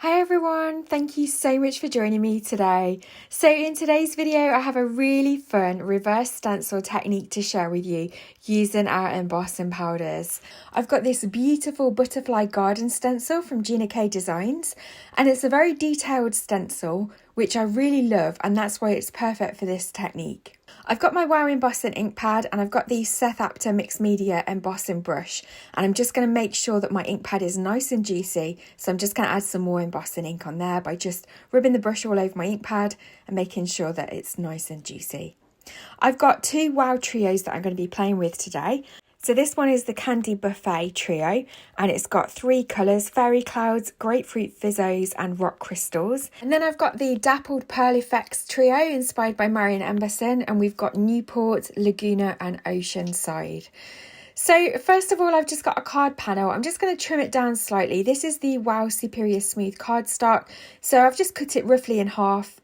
Hi everyone, thank you so much for joining me today. So in today's video, I have a really fun reverse stencil technique to share with you using our embossing powders. I've got this beautiful butterfly garden stencil from Gina Designs, and it's a very detailed stencil, which I really love, and that's why it's perfect for this technique. I've got my Wow Embossing ink pad and I've got the Seth Apter Mixed Media embossing brush, and I'm just going to make sure that my ink pad is nice and juicy, so I'm just going to add some more embossing ink on there by just rubbing the brush all over my ink pad and making sure that it's nice and juicy. I've got two Wow trios that I'm going to be playing with today. So this one is the Candy Buffet trio, and it's got three colours: Fairy Clouds, Grapefruit Fizzos and Rock Crystals. And then I've got the Dappled Pearl Effects trio inspired by Marion Embossing, and we've got Newport, Laguna and Oceanside. So first of all, I've just got a card panel. I'm just going to trim it down slightly. This is the Wow Superior Smooth cardstock, so I've just cut it roughly in half,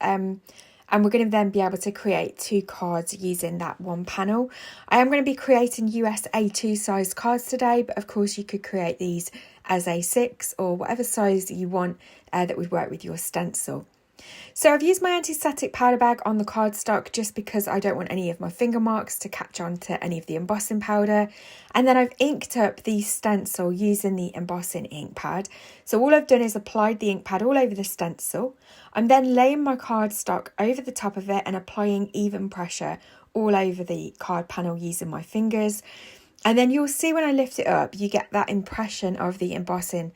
and we're going to then be able to create two cards using that one panel. I am going to be creating US A2 size cards today, but of course you could create these as A6 or whatever size you want that would work with your stencil. So I've used my anti-static powder bag on the cardstock just because I don't want any of my finger marks to catch on to any of the embossing powder. And then I've inked up the stencil using the embossing ink pad. So all I've done is applied the ink pad all over the stencil. I'm then laying my cardstock over the top of it and applying even pressure all over the card panel using my fingers. And then you'll see when I lift it up, you get that impression of the embossing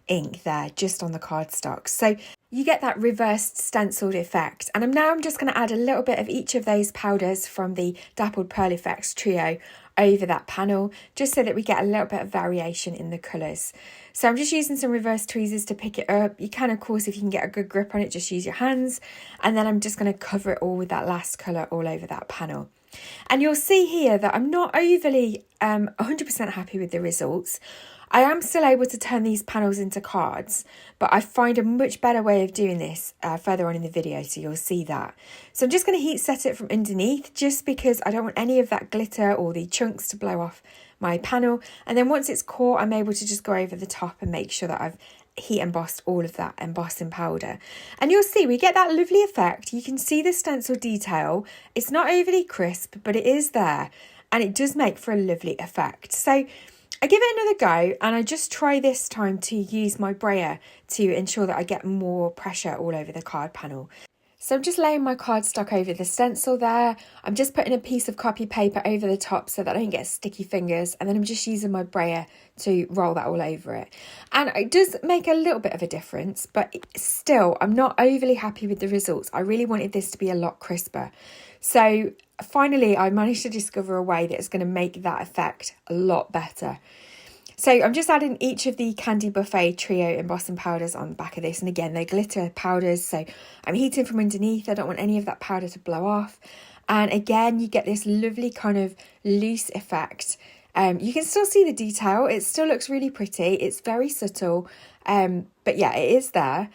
ink there just on the cardstock. So you get that reversed stenciled effect. And I'm just going to add a little bit of each of those powders from the Dappled Pearl Effects trio over that panel, just so that we get a little bit of variation in the colours. So I'm just using some reverse tweezers to pick it up. You can, of course, if you can get a good grip on it, just use your hands. And then I'm just going to cover it all with that last colour all over that panel. And you'll see here that I'm not overly 100% happy with the results. I am still able to turn these panels into cards, but I find a much better way of doing this further on in the video, so you'll see that. So I'm just going to heat set it from underneath, just because I don't want any of that glitter or the chunks to blow off my panel. And then once it's caught, I'm able to just go over the top and make sure that I've heat embossed all of that embossing powder. And you'll see we get that lovely effect. You can see the stencil detail. It's not overly crisp, but it is there, and it does make for a lovely effect. So I give it another go, and I just try this time to use my brayer to ensure that I get more pressure all over the card panel. So I'm just laying my cardstock over the stencil there. I'm just putting a piece of copy paper over the top so that I don't get sticky fingers, and then I'm just using my brayer to roll that all over it. And it does make a little bit of a difference, but still I'm not overly happy with the results. I really wanted this to be a lot crisper. So finally I managed to discover a way that is going to make that effect a lot better. So I'm just adding each of the Candy Buffet trio embossing powders on the back of this. And again, they're glitter powders, so I'm heating from underneath. I don't want any of that powder to blow off. And again, you get this lovely kind of loose effect. You can still see the detail. It still looks really pretty. It's very subtle, but yeah, it is there.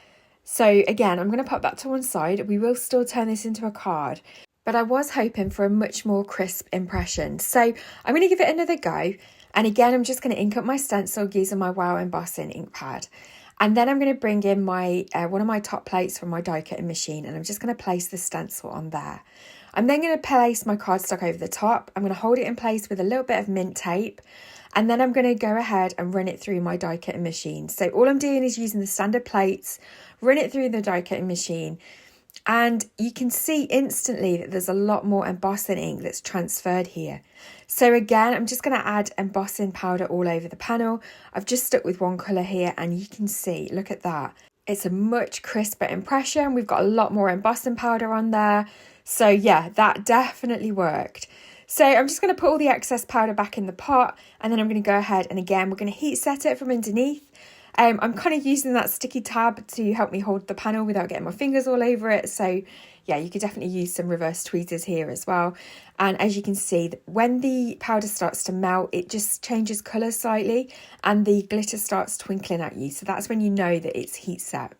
So again, I'm going to pop that to one side. We will still turn this into a card, but I was hoping for a much more crisp impression. So I'm going to give it another go. And again, I'm just going to ink up my stencil using my Wow Embossing ink pad. And then I'm going to bring in my one of my top plates from my die cutting machine, and I'm just going to place the stencil on there. I'm then going to place my cardstock over the top. I'm going to hold it in place with a little bit of mint tape, and then I'm going to go ahead and run it through my die cutting machine. So all I'm doing is using the standard plates, run it through the die cutting machine. And you can see instantly that there's a lot more embossing ink that's transferred here. So again, I'm just going to add embossing powder all over the panel. I've just stuck with one colour here, and you can see, look at that. It's a much crisper impression. We've got a lot more embossing powder on there. So yeah, that definitely worked. So I'm just going to put all the excess powder back in the pot, and then I'm going to go ahead and again, we're going to heat set it from underneath. I'm kind of using that sticky tab to help me hold the panel without getting my fingers all over it. So yeah, you could definitely use some reverse tweezers here as well. And as you can see, when the powder starts to melt, it just changes colour slightly and the glitter starts twinkling at you. So that's when you know that it's heat set.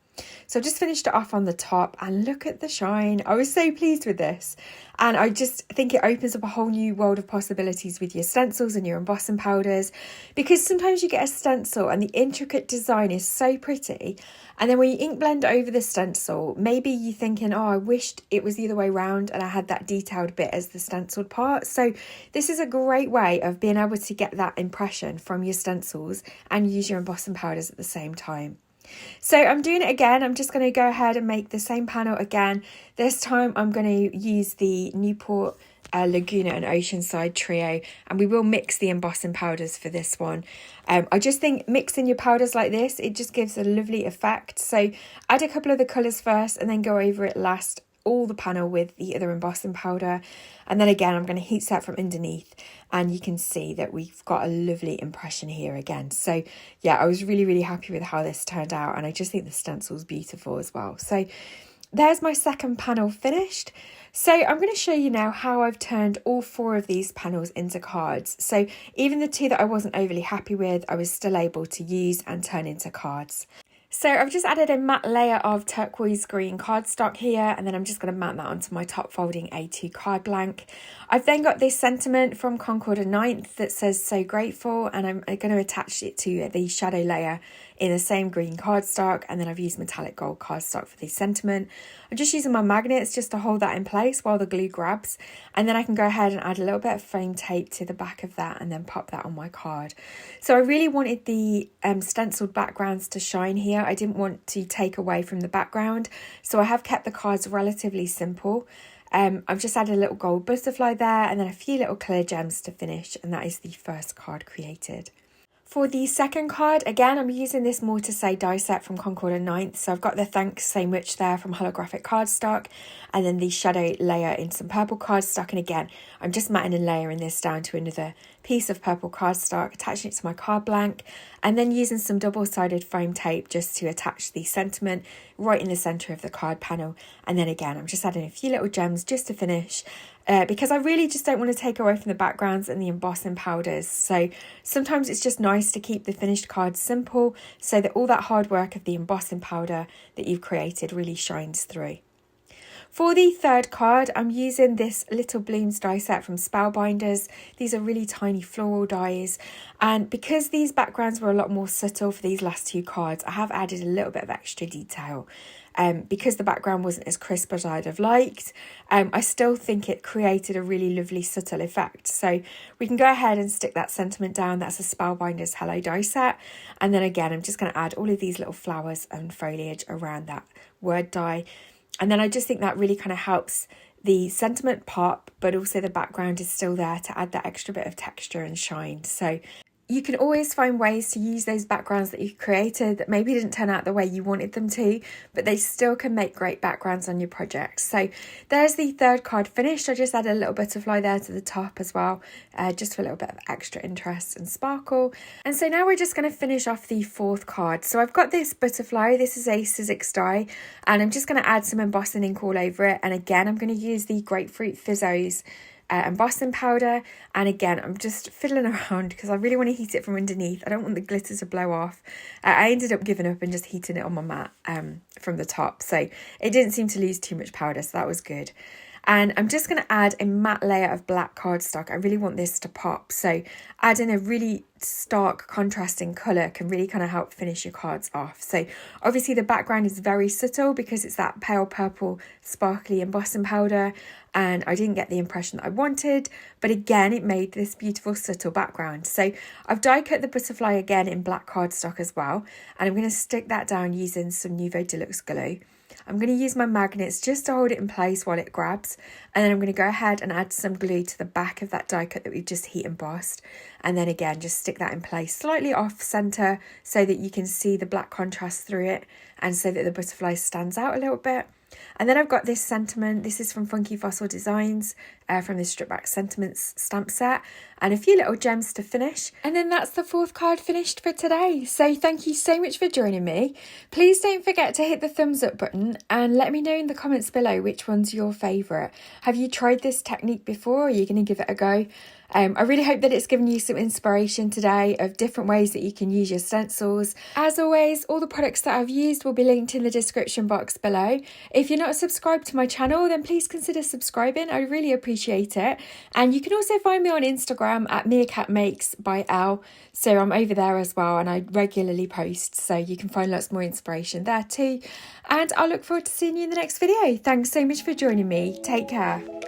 So I've just finished it off on the top and look at the shine. I was so pleased with this. And I just think it opens up a whole new world of possibilities with your stencils and your embossing powders, because sometimes you get a stencil and the intricate design is so pretty. And then when you ink blend over the stencil, maybe you're thinking, oh, I wished it was the other way around and I had that detailed bit as the stenciled part. So this is a great way of being able to get that impression from your stencils and use your embossing powders at the same time. So I'm doing it again. I'm just going to go ahead and make the same panel again. This time I'm going to use the Newport Laguna and Oceanside trio, and we will mix the embossing powders for this one. I just think mixing your powders like this, it just gives a lovely effect. So add a couple of the colours first and then go over it last, all the panel with the other embossing powder. And then again, I'm going to heat set from underneath, and you can see that we've got a lovely impression here again. So yeah, I was really happy with how this turned out, and I just think the stencil's beautiful as well. So there's my second panel finished. So I'm going to show you now how I've turned all 4 of these panels into cards. So even the 2 that I wasn't overly happy with, I was still able to use and turn into cards. So I've just added a matte layer of turquoise green cardstock here, and then I'm just going to mount that onto my top folding A2 card blank. I've then got this sentiment from Concord 9th that says "so grateful," and I'm going to attach it to the shadow layer in the same green cardstock, and then I've used metallic gold cardstock for the sentiment. I'm just using my magnets just to hold that in place while the glue grabs, and then I can go ahead and add a little bit of foam tape to the back of that and then pop that on my card. So I really wanted the stenciled backgrounds to shine here. I didn't want to take away from the background, so I have kept the cards relatively simple. I've just added a little gold butterfly there and then a few little clear gems to finish, and that is the first card created. For the second card, again, I'm using this More to Say die set from Concord 9th. So I've got the Thanks So Much there from holographic cardstock, and then the shadow layer in some purple cardstock. And again, I'm just matting and layering this down to another piece of purple cardstock, attaching it to my card blank, and then using some double-sided foam tape just to attach the sentiment right in the centre of the card panel. And then again, I'm just adding a few little gems just to finish, because I really just don't want to take away from the backgrounds and the embossing powders. So sometimes it's just nice to keep the finished cards simple so that all that hard work of the embossing powder that you've created really shines through. For the third card, I'm using this Little Blooms die set from Spellbinders. These are really tiny floral dies, and because these backgrounds were a lot more subtle for these last 2 cards, I have added a little bit of extra detail. Because the background wasn't as crisp as I'd have liked, I still think it created a really lovely subtle effect. So we can go ahead and stick that sentiment down. That's a Spellbinders Hello die set. And then again, I'm just going to add all of these little flowers and foliage around that word die. And then I just think that really kind of helps the sentiment pop, but also the background is still there to add that extra bit of texture and shine. So you can always find ways to use those backgrounds that you've created that maybe didn't turn out the way you wanted them to, but they still can make great backgrounds on your projects. So there's the third card finished. I just added a little butterfly there to the top as well, just for a little bit of extra interest and sparkle. And so now we're just going to finish off the fourth card. So I've got this butterfly. This is a Sizzix die, and I'm just going to add some embossing ink all over it. And again, I'm going to use the Grapefruit Fizzos embossing powder, and again I'm just fiddling around because I really want to heat it from underneath. I don't want the glitter to blow off. I ended up giving up and just heating it on my mat from the top, so it didn't seem to lose too much powder, so that was good. And I'm just going to add a matte layer of black cardstock. I really want this to pop, so adding a really stark contrasting colour can really kind of help finish your cards off. So obviously the background is very subtle because it's that pale purple sparkly embossing powder, and I didn't get the impression that I wanted, but again it made this beautiful subtle background. So I've die cut the butterfly again in black cardstock as well, and I'm going to stick that down using some Nuvo Deluxe glue. I'm going to use my magnets just to hold it in place while it grabs, and then I'm going to go ahead and add some glue to the back of that die cut that we've just heat embossed, and then again just stick that in place slightly off centre so that you can see the black contrast through it and so that the butterfly stands out a little bit. And then I've got this sentiment. This is from Funky Fossil Designs, from the Strip Back Sentiments stamp set, and a few little gems to finish. And then that's the 4th card finished for today. So thank you so much for joining me. Please don't forget to hit the thumbs up button and let me know in the comments below which one's your favourite. Have you tried this technique before, or are you going to give it a go? I really hope that it's given you some inspiration today of different ways that you can use your stencils. As always, all the products that I've used will be linked in the description box below. If you're not subscribed to my channel, then please consider subscribing. I really appreciate it. And you can also find me on Instagram at meerkatmakes by Elle. So I'm over there as well, and I regularly post, so you can find lots more inspiration there too. And I'll look forward to seeing you in the next video. Thanks so much for joining me. Take care.